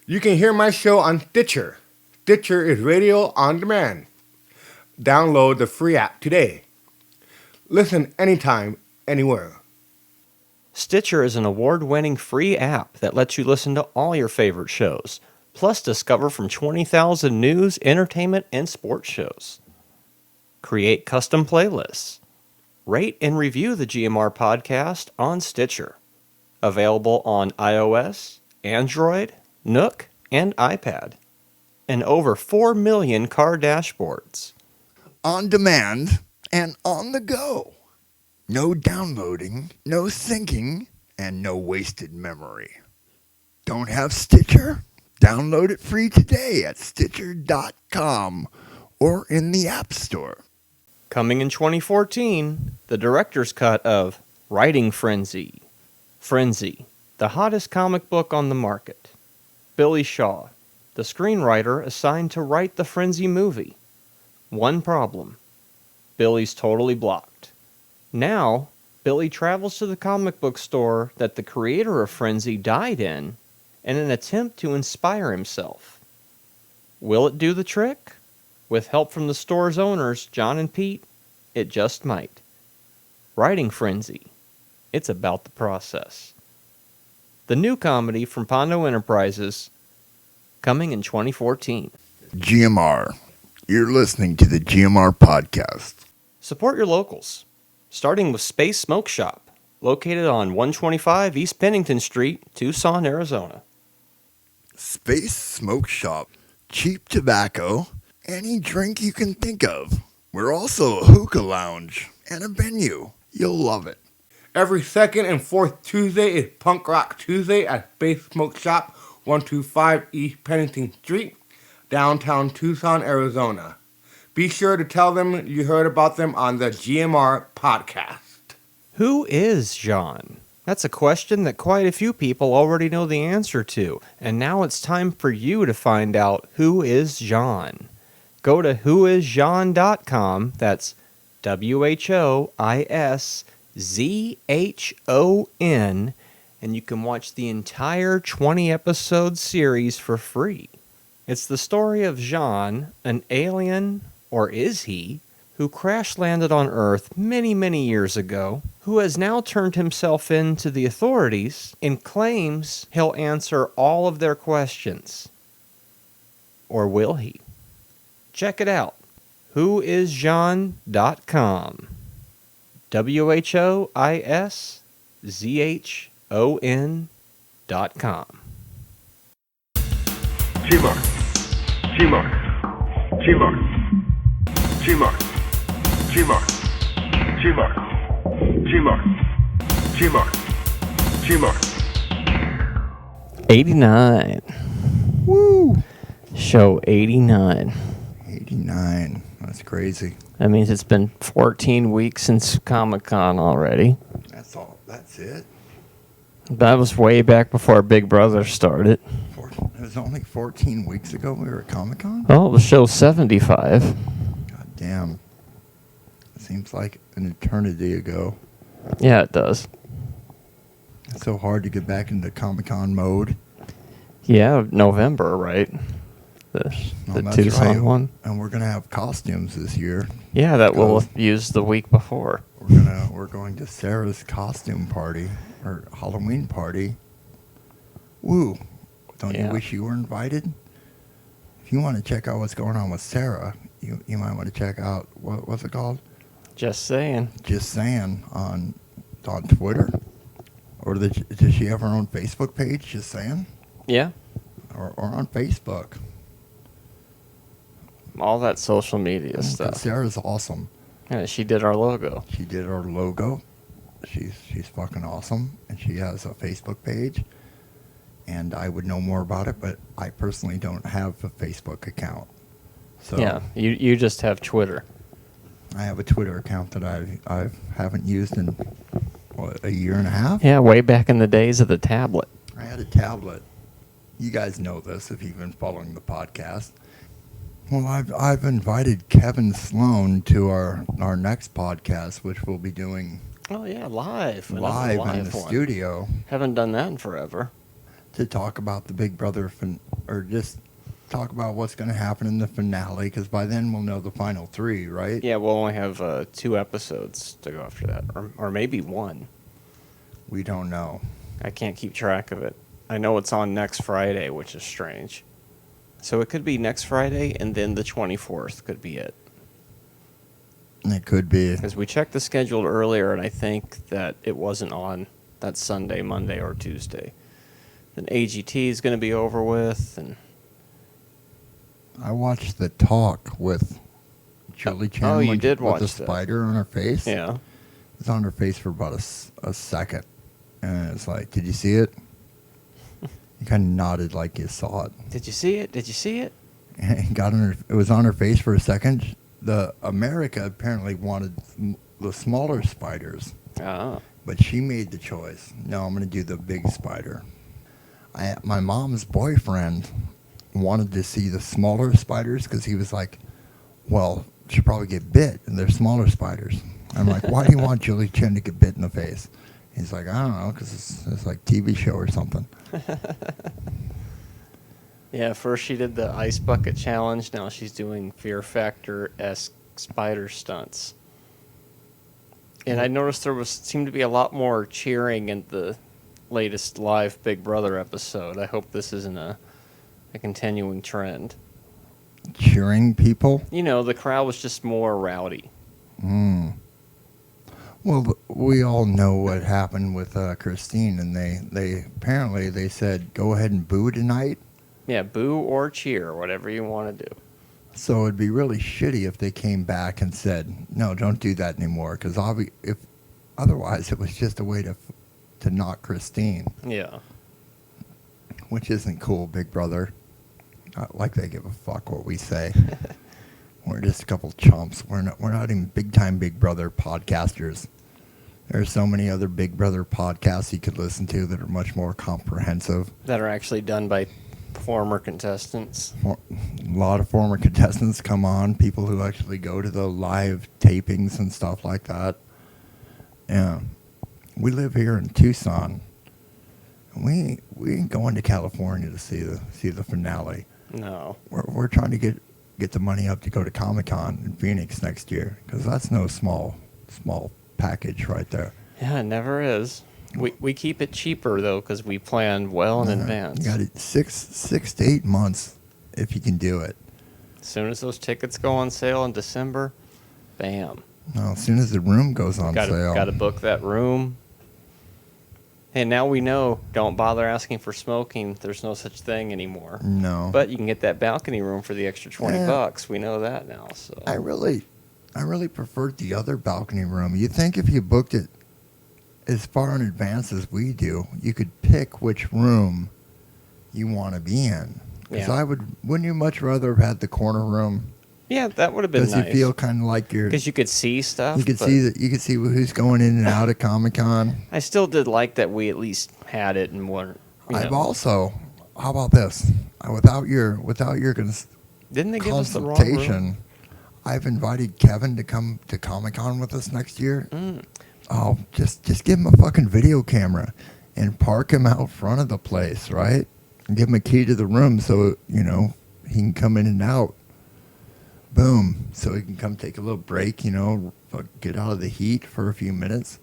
You can hear my show on Stitcher. Stitcher is radio on demand. Download the free app today. Listen anytime, anywhere. Stitcher is an award-winning free app that lets you listen to all your favorite shows, plus discover from 20,000 news, entertainment, and sports shows. Create custom playlists. Rate and review the GMR Podcast on Stitcher. Available on iOS, Android, Nook, and iPad. And over 4 million car dashboards. On demand and on the go. No downloading, no syncing, and no wasted memory. Don't have Stitcher? Download it free today at Stitcher.com or in the App Store. Coming in 2014, the director's cut of Writing Frenzy. Frenzy, the hottest comic book on the market. Billy Shaw, the screenwriter assigned to write the Frenzy movie. One problem. Billy's totally blocked. Now, Billy travels to the comic book store that the creator of Frenzy died in an attempt to inspire himself. Will it do the trick? With help from the store's owners, John and Pete, it just might. Writing Frenzy. It's about the process. The new comedy from Pondo Enterprises, coming in 2014. GMR. You're listening to the GMR Podcast. Support your locals, starting with Space Smoke Shop, located on 125 East Pennington Street, Tucson, Arizona. Space Smoke Shop. Cheap tobacco. Any drink you can think of. We're also a hookah lounge and a venue. You'll love it. Every second and fourth Tuesday is Punk Rock Tuesday at Space Smoke Shop, 125 East Pennington Street, downtown Tucson, Arizona. Be sure to tell them you heard about them on the GMR Podcast. Who is Jean? That's a question that quite a few people already know the answer to, and now it's time for you to find out who is Jean. Go to whoisjean.com, that's WHOISZHON, and you can watch the entire 20-episode series for free. It's the story of Jean, an alien, or is he, who crash-landed on Earth many, many years ago, who has now turned himself in to the authorities and claims he'll answer all of their questions. Or will he? Check it out. Whoisjean.com. WHOISZHON.com. GMR. GMR. GMR. GMR. GMR. GMR. GMR. GMR. GMR. 89. Woo! Show 89. 89. That's crazy. That means it's been 14 weeks since ComiCon already. That's all. That's it. That was way back before Big Brother started. It was only 14 weeks ago we were at Comic-Con? Oh, it was show 75. God damn. It seems like an eternity ago. Yeah, it does. It's so hard to get back into Comic-Con mode. Yeah, November, right? The That's Tucson right. one. And we're gonna have costumes this year. Yeah, that we'll use the week before. We're going to Sarah's costume party or Halloween party. Woo! Don't you wish you were invited? If you want to check out what's going on with Sarah, you might want to check out what's it called? Just saying. Just saying on Twitter, or does she have her own Facebook page? Just saying. Yeah. Or on Facebook. All that social media stuff. Sarah's awesome. Yeah, she did our logo. She did our logo. She's fucking awesome, and she has a Facebook page. And I would know more about it, but I personally don't have a Facebook account. So yeah, you just have Twitter. I have a Twitter account that I haven't used in a year and a half. Yeah, way back in the days of the tablet. I had a tablet. You guys know this if you've been following the podcast. Well, I've invited Kevin Sloan to our next podcast, which we'll be doing Oh yeah, live in the one. studio. Haven't done that in forever. to talk about the Big Brother or just talk about what's going to happen in the finale, because by then we'll know the final 3, right? Yeah, we'll only have 2 episodes to go after that, or maybe 1. We don't know. I can't keep track of it. I know it's on next Friday, which is strange. So it could be next Friday, and then the 24th could be it. It could be. Because we checked the schedule earlier, and I think that it wasn't on that Sunday, Monday, or Tuesday. Then AGT is going to be over with, and I watched The Talk with Julie Chen. Oh, you did watch with the that. spider on her face. yeah. It was on her face for about a second. And it's like, did you see it? You kind of nodded like you saw it. Did you see it? Did you see it? And it was on her face for a second. The America apparently wanted the smaller spiders. Ah. But she made the choice. No, I'm going to do the big spider. My mom's boyfriend wanted to see the smaller spiders because he was like, well, she'll probably get bit, and they're smaller spiders. I'm like, why do you want Julie Chen to get bit in the face? He's like, I don't know, because it's like TV show or something. Yeah, first she did the ice bucket challenge. Now she's doing Fear Factor-esque spider stunts. And I noticed there seemed to be a lot more cheering in the latest live Big Brother episode. I hope this isn't a continuing trend. Cheering people? You know, the crowd was just more rowdy. Well, we all know what happened with Christine, and they apparently they said, go ahead and boo tonight. Yeah, boo or cheer, whatever you want to do. So it'd be really shitty if they came back and said, no, don't do that anymore, because if otherwise it was just a way to knock Christine. Yeah. Which isn't cool, Big Brother. Not like they give a fuck what we say. We're just a couple chumps. We're not even big-time Big Brother podcasters. There are so many other Big Brother podcasts you could listen to that are much more comprehensive. That are actually done by former contestants. A lot of former contestants come on, people who actually go to the live tapings and stuff like that. Yeah. We live here in Tucson. And we ain't going to California to see the finale. No. We're trying to get the money up to go to ComiCon in Phoenix next year, because that's no small package right there. Yeah, it never is. We keep it cheaper, though, because we plan well in advance. You got it 6 to 8 months if you can do it. As soon as those tickets go on sale in December, bam. No, as soon as the room goes on sale. Got to book that room. And now we know, don't bother asking for smoking. There's no such thing anymore. No. But you can get that balcony room for the extra $20. We know that now. So I really preferred the other balcony room. You think if you booked it as far in advance as we do, you could pick which room you want to be in. Because Yeah. wouldn't you much rather have had the corner room? yeah, that would have been Because nice. you feel kind of like you're. Because you could see stuff. You could but you could see who's going in and out of Comic-Con. I still did like that we at least had it and weren't. I've also. How about this? Without your Didn't they give us the wrong room? consultation, I've invited Kevin to come to Comic-Con with us next year. Oh, just give him a fucking video camera and park him out front of the place, right? And give him a key to the room so, he can come in and out. Boom. So he can come take a little break, get out of the heat for a few minutes.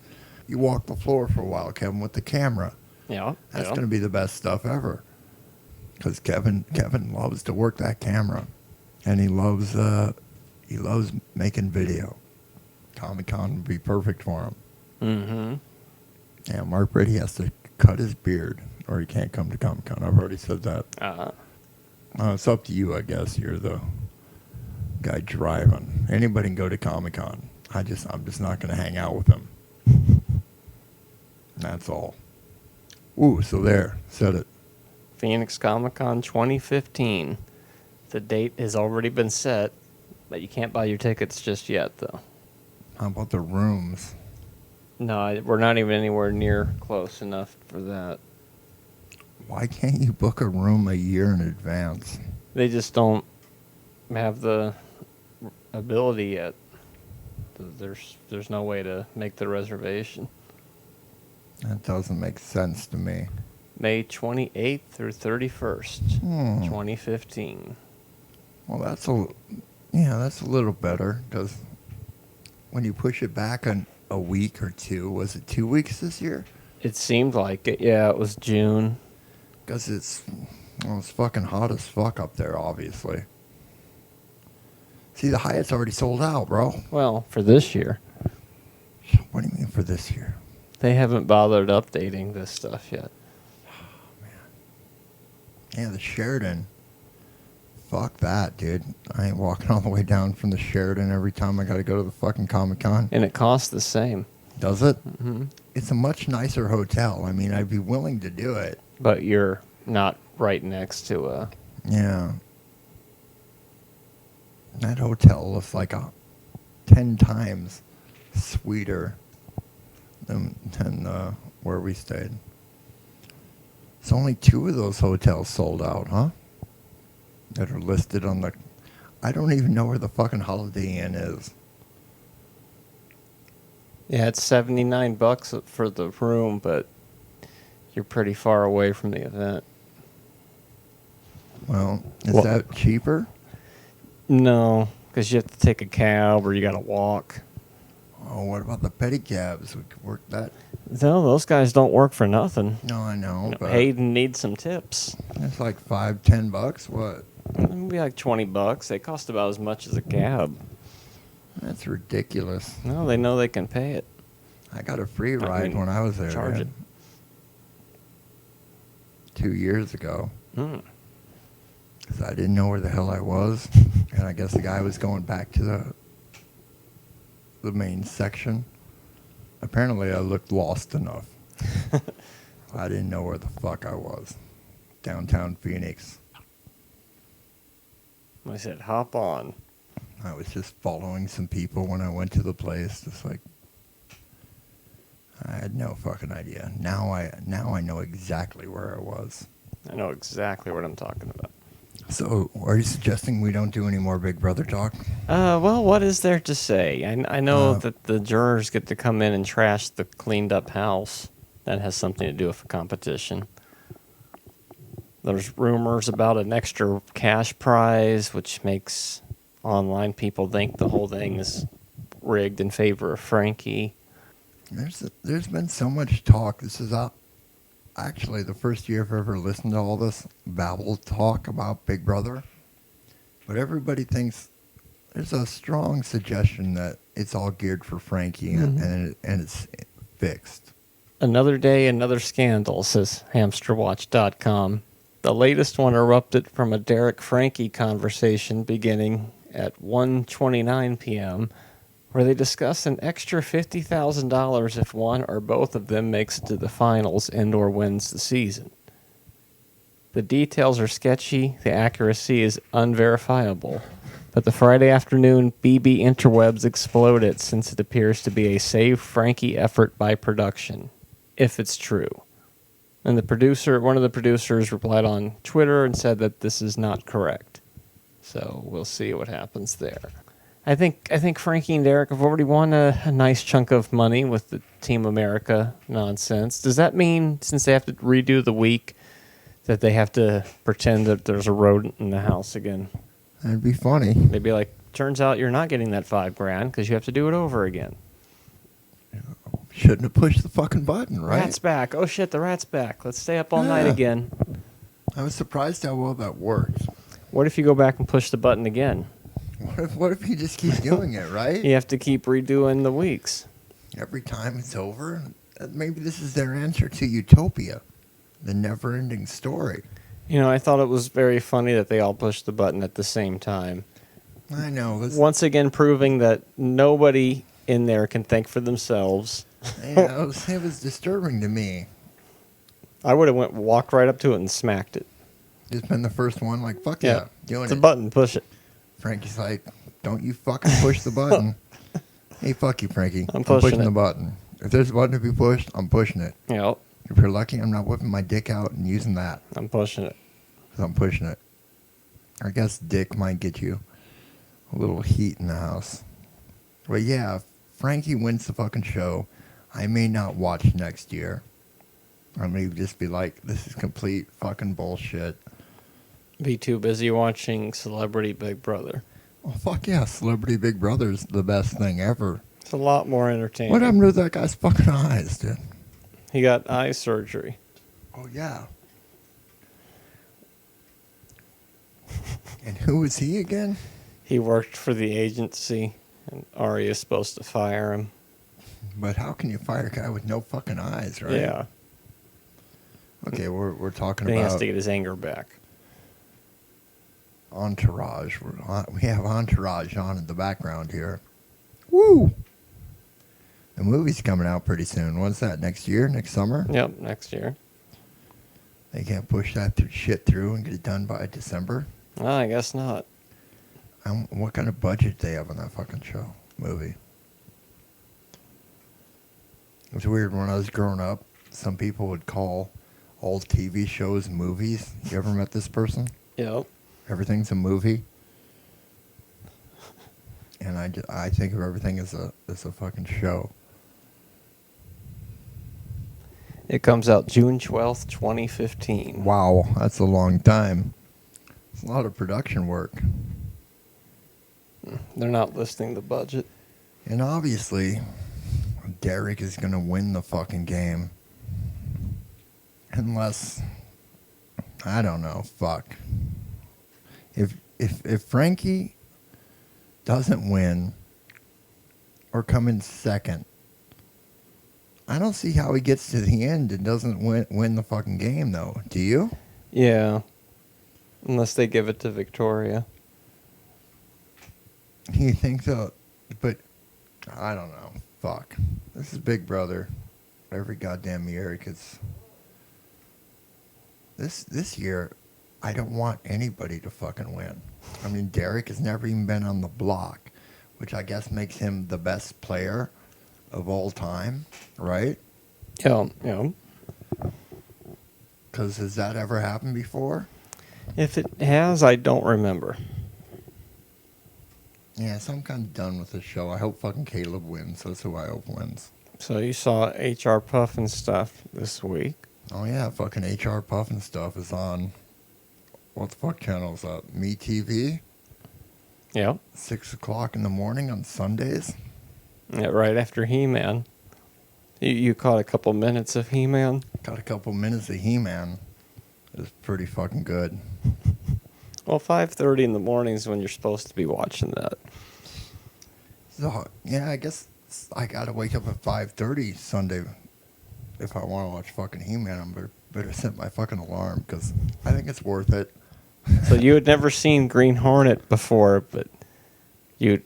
You walk the floor for a while, Kevin, with the camera. Yeah. That's yeah. going to be the best stuff ever. Because Kevin loves to work that camera. And he loves making video. Comic-Con would be perfect for him. Mm-hmm. Yeah, Mark Brady has to cut his beard or he can't come to Comic-Con. I've already said that. It's up to you, I guess. You're the guy driving. Anybody can go to Comic-Con. I'm just not going to hang out with him. That's all. Ooh, so there. Said it. Phoenix Comic-Con 2015. The date has already been set, but you can't buy your tickets just yet, though. How about the rooms? No, we're not even anywhere near close enough for that. Why can't you book a room a year in advance? They just don't have the ability yet. There's no way to make the reservation. That doesn't make sense to me. May 28th through 31st, 2015. Well, that's a little better, because when you push it back a week or two, was it 2 weeks this year? It seemed like it. Yeah, it was June. Because it's fucking hot as fuck up there, obviously. See, the Hyatt's already sold out, bro. Well, for this year. What do you mean for this year? They haven't bothered updating this stuff yet. Yeah, the Sheraton. Fuck that, dude. I ain't walking all the way down from the Sheraton every time I gotta go to the fucking ComiCon. And it costs the same. Does it? Mm-hmm. It's a much nicer hotel. I mean, I'd be willing to do it. But you're not right next to a... Yeah. That hotel looks like 10 times sweeter than where we stayed. It's only 2 of those hotels sold out, huh? That are listed on the... I don't even know where the fucking Holiday Inn is. Yeah, it's $79 for the room, but you're pretty far away from the event. Well, is that cheaper? No, because you have to take a cab or you got to walk. Oh, what about the pedicabs? We could work that. No, those guys don't work for nothing. No, I know, but Hayden needs some tips. it's like $5-10. What? It'd be like $20. They cost about as much as a cab. That's ridiculous. No, they know they can pay it. I got a free ride when I was there. Charge man. 2 years ago. Because I didn't know where the hell I was. And I guess the guy was going back to the main section. Apparently I looked lost enough. I didn't know where the fuck I was. Downtown Phoenix. I said, hop on. I was just following some people when I went to the place. Just like, I had no fucking idea. Now I know exactly where I was. I know exactly what I'm talking about. So, are you suggesting we don't do any more Big Brother talk? Well, what is there to say? I know that the jurors get to come in and trash the cleaned up house. That has something to do with the competition. There's rumors about an extra cash prize, which makes online people think the whole thing is rigged in favor of Frankie. There's been so much talk. This is actually the first year I've ever listened to all this babble talk about Big Brother. But everybody thinks there's a strong suggestion that it's all geared for Frankie and it's fixed. Another day, another scandal, says HamsterWatch.com. The latest one erupted from a Derek Frankie conversation beginning at 1:29 p.m., where they discuss an extra $50,000 if one or both of them makes it to the finals and/or wins the season. The details are sketchy, the accuracy is unverifiable, but the Friday afternoon BB interwebs exploded since it appears to be a Save Frankie effort by production, if it's true. And one of the producers replied on Twitter and said that this is not correct. So we'll see what happens there. I think Frankie and Derek have already won a nice chunk of money with the Team America nonsense. Does that mean, since they have to redo the week, that they have to pretend that there's a rodent in the house again? That'd be funny. They'd be like, turns out you're not getting that $5,000 because you have to do it over again. Shouldn't have pushed the fucking button, right? Rat's back. Oh shit, the rat's back. Let's stay up all night again. I was surprised how well that worked. What if you go back and push the button again? What if you just keep doing it, right? You have to keep redoing the weeks. Every time it's over? Maybe this is their answer to Utopia, the never-ending story. You know, I thought it was very funny that they all pushed the button at the same time. I know. Once again proving that nobody in there can think for themselves. Yeah, it was disturbing to me. I would have walked right up to it and smacked it. Just been the first one, like, fuck yeah, doing it's it. a button, push it. Frankie's like, don't you fucking push the button. Hey, fuck you, Frankie. I'm pushing the button. If there's a button to be pushed, I'm pushing it. Yep. If you're lucky, I'm not whipping my dick out and using that. I'm pushing it. So I'm pushing it. I guess dick might get you a little heat in the house. But yeah, if Frankie wins the fucking show, I may not watch next year. I mean, you'd just be like, this is complete fucking bullshit. Be too busy watching Celebrity Big Brother. Well, fuck yeah, Celebrity Big Brother's the best thing ever. It's a lot more entertaining. What happened to that guy's fucking eyes, dude? He got eye surgery. Oh, yeah. And who was he again? He worked for the agency, and Ari is supposed to fire him. But how can you fire a guy with no fucking eyes, right? Yeah. Okay, we're talking Then he has about to get his anger back. Entourage. We have Entourage on in the background here. Woo! The movie's coming out pretty soon. When's that? Next year? Next summer? Yep, next year. They can't push that shit through and get it done by December? Well, I guess not. What kind of budget they have on that fucking movie? It was weird when I was growing up. Some people would call all TV shows movies. You ever met this person? Yep. Everything's a movie. And I think of everything as a fucking show. It comes out June 12th, 2015. Wow, that's a long time. It's a lot of production work. They're not listing the budget. And obviously, Derek is going to win the fucking game. Unless, I don't know, fuck. If Frankie doesn't win or come in second, I don't see how he gets to the end and doesn't win the fucking game, though. Do you? Yeah. Unless they give it to Victoria. You think so? But I don't know. Fuck. This is Big Brother. Every goddamn year, because this year, I don't want anybody to fucking win. I mean, Derek has never even been on the block, which I guess makes him the best player of all time, right? Yeah, yeah. Because has that ever happened before? If it has, I don't remember. Yeah, so I'm kind of done with this show. I hope fucking Caleb wins. That's who I hope wins. So you saw HR Pufnstuf this week. Oh, yeah, fucking HR Pufnstuf is on, what the fuck channel is that? Me TV? Yep. 6 o'clock in the morning on Sundays? Yeah, right after He-Man. You caught a couple minutes of He-Man? Got a couple minutes of He-Man. It's pretty fucking good. Well, 5:30 in the morning is when you're supposed to be watching that. So, yeah, I guess I gotta wake up at 5:30 Sunday if I want to watch fucking He-Man. I better set my fucking alarm because I think it's worth it. So you had never seen Green Hornet before, but you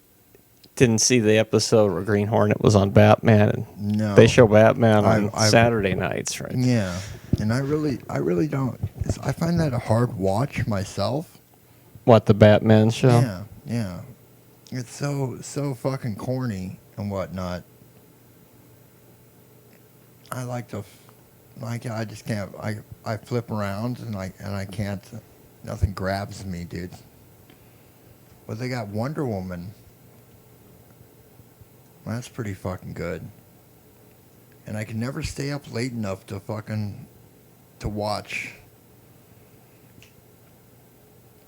didn't see the episode where Green Hornet was on Batman, and No. they show Batman on I've- Saturday nights, right? Yeah, and I really don't. I find that a hard watch myself. What, the Batman show? Yeah, yeah. It's so fucking corny and whatnot. I like to, I just can't. I flip around and I can't. Nothing grabs me, dude. But they got Wonder Woman. That's pretty fucking good. And I can never stay up late enough to watch.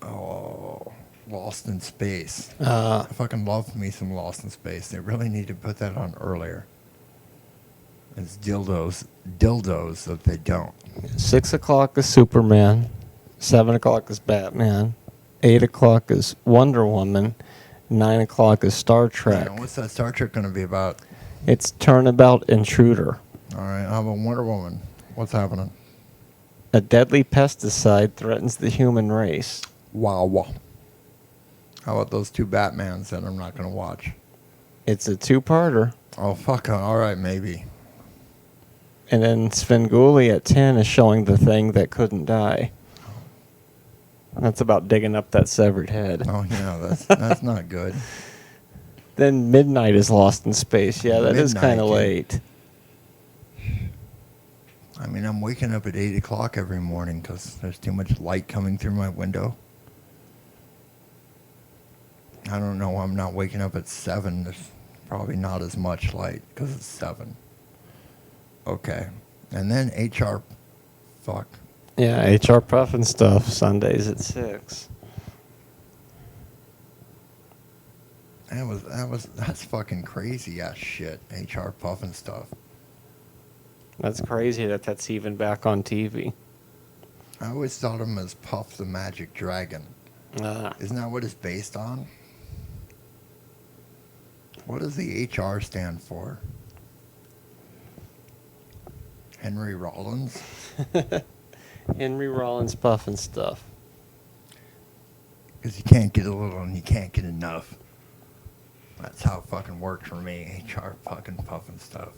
Oh, Lost in Space. I fucking love me some Lost in Space. They really need to put that on earlier. It's dildos that they don't. 6 o'clock is Superman. 7 o'clock is Batman. 8 o'clock is Wonder Woman. 9 o'clock is Star Trek. Yeah, what's that Star Trek going to be about? It's Turnabout Intruder. All right, how about Wonder Woman? What's happening? A deadly pesticide threatens the human race. Wow. How about those two Batmans that I'm not going to watch? It's a two-parter. Oh, fuck. All right, maybe. And then Svengoolie at 10 is showing the thing that couldn't die. That's about digging up that severed head. Oh, yeah, that's not good. Then Midnight is Lost in Space. Yeah, that is kind of late. I mean, I'm waking up at 8 o'clock every morning because there's too much light coming through my window. I don't know. I'm not waking up at 7. There's probably not as much light because it's 7. Okay. And then HR, fuck. Yeah, HR Pufnstuf, Sundays at 6. That's fucking crazy ass shit. HR Pufnstuf. That's crazy that's even back on TV. I always thought of him as Puff the Magic Dragon. Ah. Isn't that what it's based on? What does the HR stand for? Henry Rollins? Henry Rollins Pufnstuf. Because you can't get a little and you can't get enough. That's how it fucking worked for me. HR fucking Pufnstuf.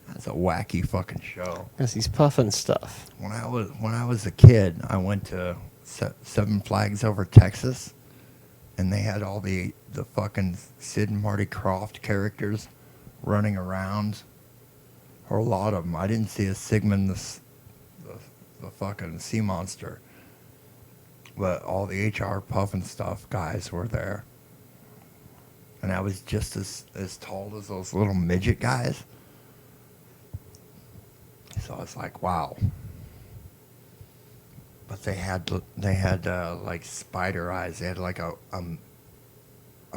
That's a wacky fucking show. Because he's puffing stuff. When I was a kid, I went to Seven Flags Over Texas, and they had all the fucking Sid and Marty Krofft characters running around. Or a lot of them. I didn't see a Sigmund the fucking sea monster, but all the HR Pufnstuf guys were there, and I was just as tall as those little midget guys. So I was like, wow. But they had like spider eyes. They had like a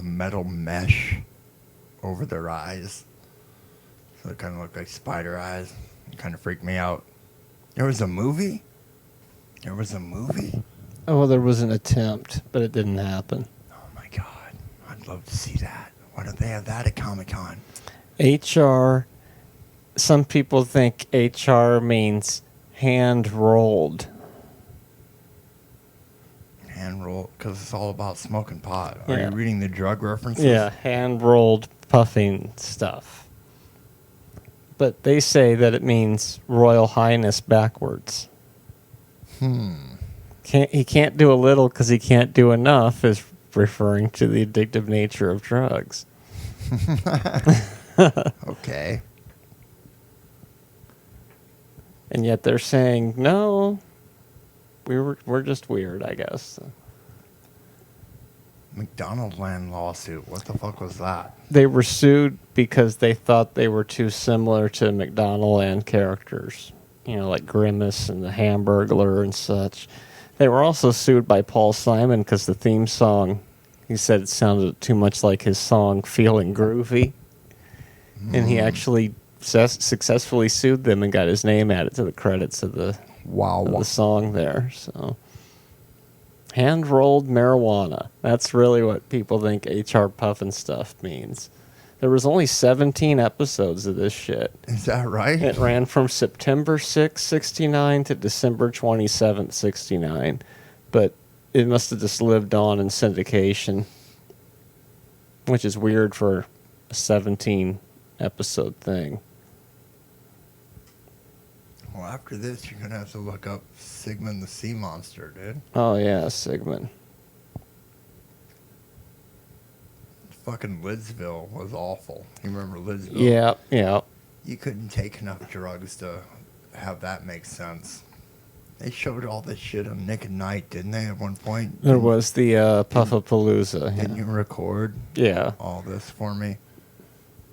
metal mesh over their eyes, so it kind of looked like spider eyes. It kind of freaked me out. There was a movie. Oh, well, there was an attempt, but it didn't happen. Oh my god, I'd love to see that. Why don't they have that at ComiCon? HR. Some people think HR means hand rolled. Hand roll, because it's all about smoking pot. Are Yeah. you reading the drug references? Yeah, hand rolled puffing stuff. But they say that it means Royal Highness backwards. He can't do a little because he can't do enough, is referring to the addictive nature of drugs. Okay. And yet they're saying, no, we're just weird, I guess. McDonald Land lawsuit. What the fuck was that? They were sued because they thought they were too similar to McDonaldland characters. You know, like Grimace and the Hamburglar and such. They were also sued by Paul Simon because the theme song, he said it sounded too much like his song Feeling Groovy. And he actually successfully sued them and got his name added to the credits of the song there. So, hand-rolled marijuana. That's really what people think HR Pufnstuf means. There was only 17 episodes of this shit. Is that right? It ran from September 6, 69 to December 27, 69. But it must have just lived on in syndication, which is weird for a 17-episode thing. Well, after this, you're going to have to look up Sigmund the Sea Monster, dude. Oh, yeah, Sigmund. Fucking Lidsville was awful. You remember Lidsville? Yeah, yeah. You couldn't take enough drugs to have that make sense. They showed all this shit on Nick at Night, didn't they, at one point? There was the Puffapalooza. Didn't you record Yeah. all this for me?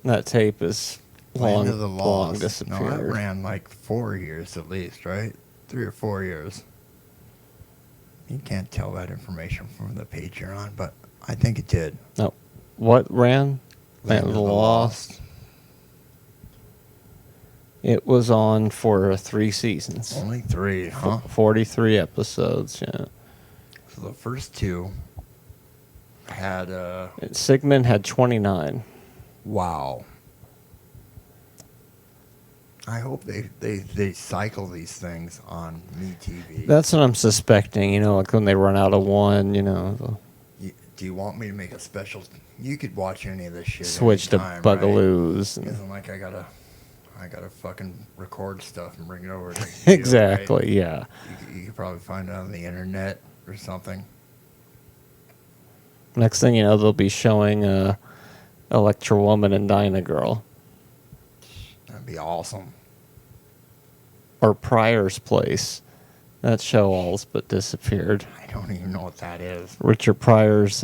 That tape is Land of the long Lost. disappeared. No, that ran like 4 years at least, right? 3 or 4 years. You can't tell that information from the page you're on, but I think it did. No. What ran? Land of the Lost. It was on for 3 seasons. Only 3, huh? 43 episodes, yeah. So the first 2 had, Sigmund had 29. wow. I hope they cycle these things on MeTV. That's what I'm suspecting, you know, like when they run out of one, you know. Do you want me to make a special? You could watch any of this shit. Switch to anytime, Bugaloos. Right? Isn't like I gotta fucking record stuff and bring it over. To Exactly, right? yeah. You could probably find it on the internet or something. Next thing you know, they'll be showing Electra Woman and Dyna Girl. That'd be awesome. Or Pryor's Place. That show all's but disappeared. I don't even know what that is. Richard Pryor's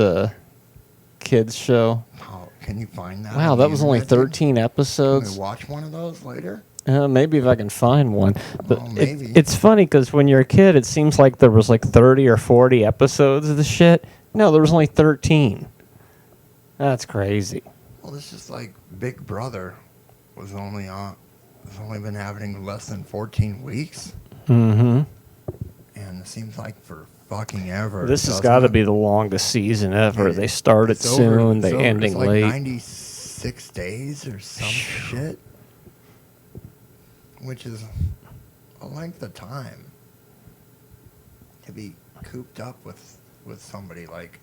kids show. Oh, can you find that? Wow, on that the was only internet, dude? 13 Can episodes. we watch one of those later? Maybe if I can find one. But Well, maybe. it's funny because when you're a kid, it seems like there was like 30 or 40 episodes of the shit. No, there was only 13. That's crazy. Well, it's just like Big Brother was only been happening less than 14 weeks. Mm-hmm. And it seems like for fucking ever. This has got to be the longest season ever. They started soon, they ending it's like late. 96 days or some shit. Which is a length of time to be cooped up with somebody. Like,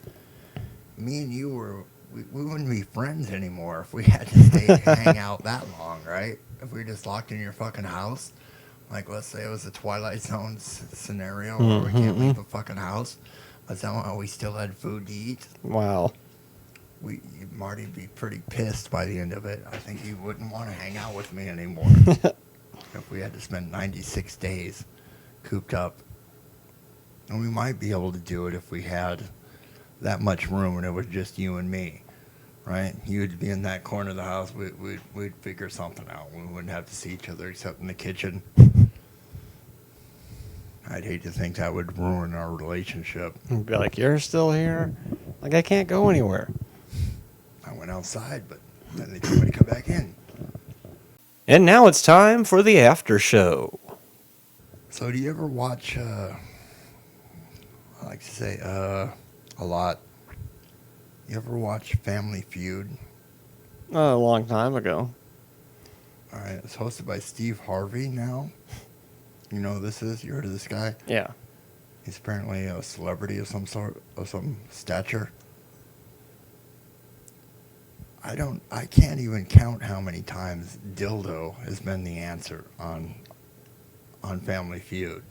me and you we wouldn't be friends anymore if we had to hang out that long, right? If we were just locked in your fucking house. Like, let's say it was a Twilight Zone scenario where we can't leave the fucking house. But somehow we still had food to eat. Wow. Marty'd be pretty pissed by the end of it. I think he wouldn't want to hang out with me anymore. If we had to spend 96 days cooped up. And we might be able to do it if we had that much room and it was just you and me, right? You'd be in that corner of the house. We'd figure something out. We wouldn't have to see each other except in the kitchen. I'd hate to think that would ruin our relationship. You'd be like, you're still here? Like, I can't go anywhere. I went outside, but then they told me to come back in. And now it's time for the after show. So do you ever watch, I like to say, a lot. You ever watch Family Feud? A long time ago. All right, it's hosted by Steve Harvey now. You know who this is? You heard of this guy? Yeah. He's apparently a celebrity of some sort, of some stature. I can't even count how many times dildo has been the answer on Family Feud.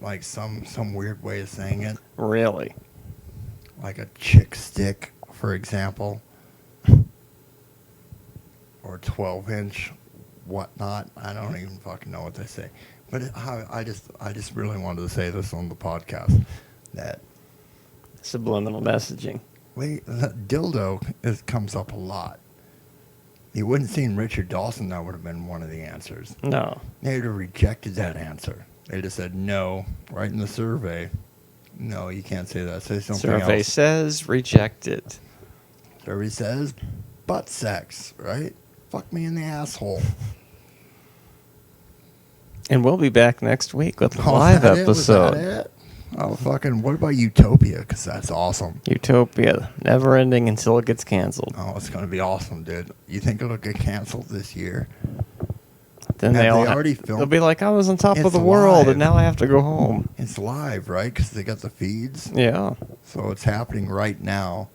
Like some weird way of saying it. Really? Like a chick stick, for example. Or 12-inch whatnot. I don't even fucking know what they say. But I just really wanted to say this on the podcast. That Subliminal messaging. dildo comes up a lot. You wouldn't have seen Richard Dawson, that would have been one of the answers. No. They would have rejected that answer. They just said no, right in the survey. No, you can't say that. Say something else. Survey says rejected. Survey says butt sex, right? Fuck me in the asshole. And we'll be back next week with a live episode. Was that it? Oh, fucking, what about Utopia? Because that's awesome. Utopia, never ending until it gets canceled. Oh, it's going to be awesome, dude. You think it'll get canceled this year? Then they'll be like, I was on top of the world, and now I have to go home. It's live, right? Because they got the feeds. Yeah. So it's happening right now.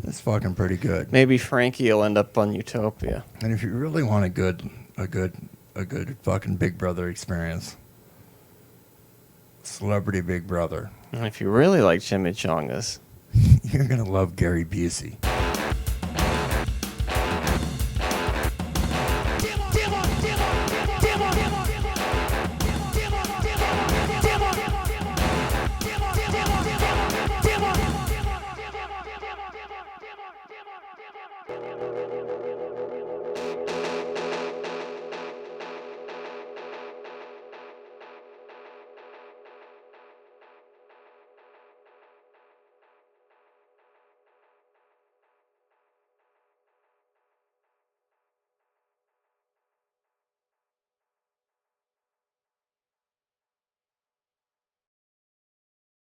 It's fucking pretty good. Maybe Frankie will end up on Utopia. And if you really want a good fucking Big Brother experience, Celebrity Big Brother. And if you really like chimichangas, You're going to love Gary Busey.